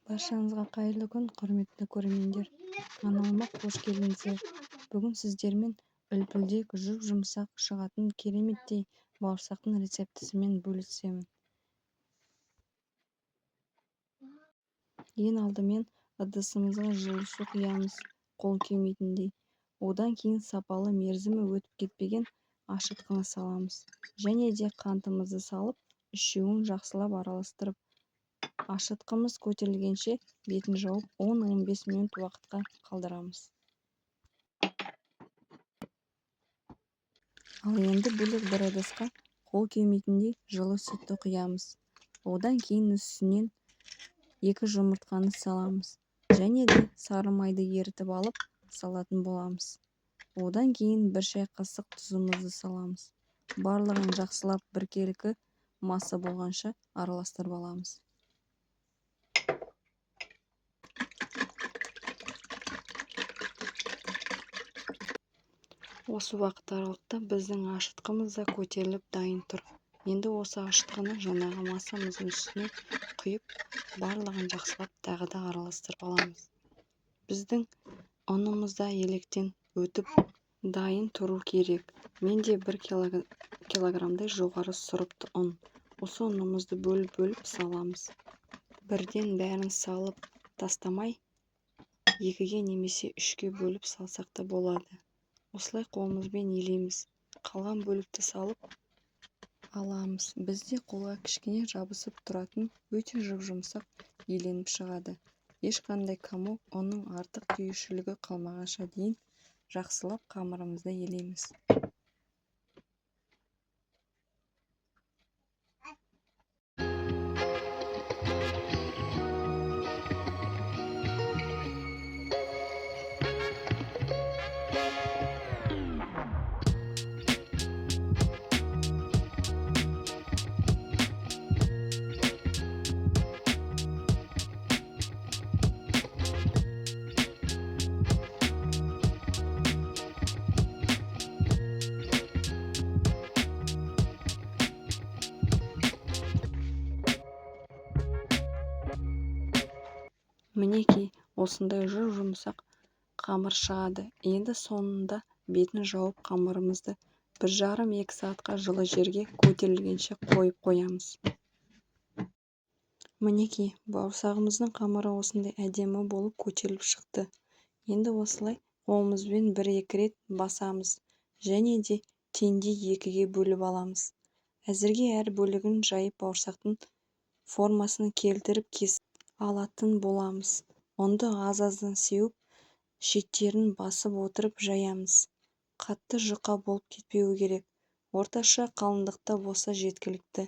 Баршаңызға қайырлы күн, құрметті көрермендер. Каналыма қош келдіңіздер. Бүгін сіздермен үлпілдек жұмсақ шығатын кереметтей бауырсақтың рецептісімен бөлісемін. Ең алдымен ыдысымызға жылы су құямыз, қол келмейтіндей. Одан кейін сапалы мерзімі өтіп кетпеген ашытқыны саламыз. Және де қантымызды салып, үшеуін жақсылап араластырып, ашытқымыз көтерілгенше бетін жауып 10-15 минут уақытқа қалдырамыз. Ал енді бөлек бір ыдысқа қол келмейтіндей жылы сүтті құямыз. Одан кейін үстінен 2 жұмыртқаны саламыз. Және де сары майды ерітіп алып салатын боламыз. Одан кейін 1 шай қасық тұзымызды саламыз. Барлығын жақсылап біркелкі масса болғанша араластырып аламыз. Осы уақыт аралықта біздің ашытқымыз да көтеріліп дайын тұр. Енді осы ашытқыны жаңағы массамыздың үстіне құйып, барлығын жақсылап тағы да араластырып аламыз. Біздің ұнымыз да електен өтіп дайын тұру керек. Менде 1 килограммдай жоғары сұрыпты ұн. Осы ұнымызды бөліп саламыз. Бірден бәрін салып тастамай, 2-ге немесе 3-ге бөліп салсақ та болады. Осылай қолымызбен елейміз. Қалған бөлікті салып аламыз. Бізде қолға кішкене жабысып тұратын өте жұмсақ еленіп шығады. Ешқандай комок, оның артық түйіршілігі қалмағанша дейін жақсылап қамырымызды елейміз. Мінекей, осындай жұмсақ қамыр шығады. Енді соңында бетін жауып қамырымызды 1,5-2 сағатқа жылы жерге көтерілгенше қойып қоямыз. Мінекей, бауырсағымыздың қамыры осындай әдемі болып көтеріліп шықты. Енді осылай қолымызбен 1-2 рет басамыз. Және де теңдей 2-ге бөліп аламыз. Әзірге әр бөлігін жайып бауырсақтың формасын келтіріп кесіп алатын боламыз. Ұнды аз-аздан сеуіп, шеттерін басып отырып жаямыз. Қатты жұқа болып кетпеуі керек. Орташа қалыңдықта болса жеткілікті.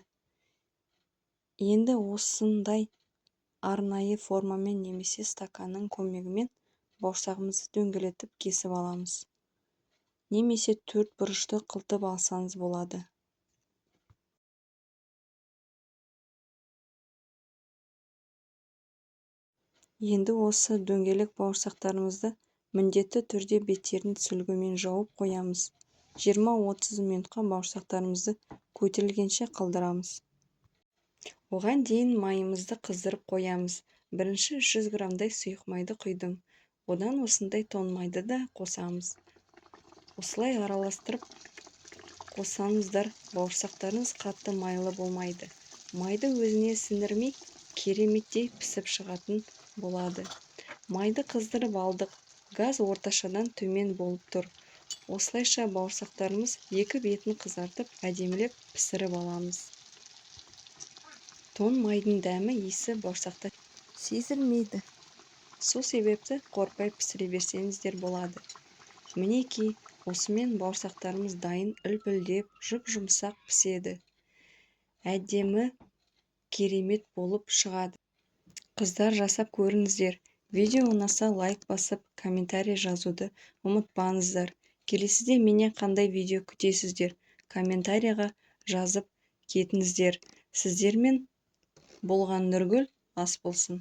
Енді осындай арнайы формамен немесе стаканның көмегімен бауырсағымызды дөңгелетіп кесіп аламыз. Немесе 4 бұрышты қылтып алсаңыз болады. Енді осы дөңгелек бауырсақтарымызды міндетті түрде беттерін сүлгімен жауып қоямыз. 20-30 минутқа бауырсақтарымызды көтерілгенше қалдырамыз. Оған дейін майымызды қыздырып қоямыз. Бірінші 300 граммдай сұйық майды құйдым. Одан осындай тоң майды да қосамыз. Осылай араластырып қосаңыздар, бауырсақтарыңыз қатты майлы болмайды. Майды өзіне сіңірмей, кереметтей пісіп шығатын болады. Майды қыздырып алдық. Газ орташадан төмен болып тұр. Осылайша бауырсақтарымыз 2 бетін қызартып, әдемілеп пісіріп аламыз. Тоң майдың дәмі иісі бауырсақта сезілмейді. Сол себепті қорықпай пісіре берсеңіздер болады. Мінекей, осымен бауырсақтарымыз дайын, үлпілдеп, жұмсақ піседі. Әдемі, керемет болып шығады. Қыздар, жасап көріңіздер. Видео ұнаса лайк басып, комментарий жазуды ұмытпаңыздар. Келесіде менен қандай видео күтесіздер? Комментарийға жазып кетіңіздер. Сіздермен болған Нұргүл ас болсын.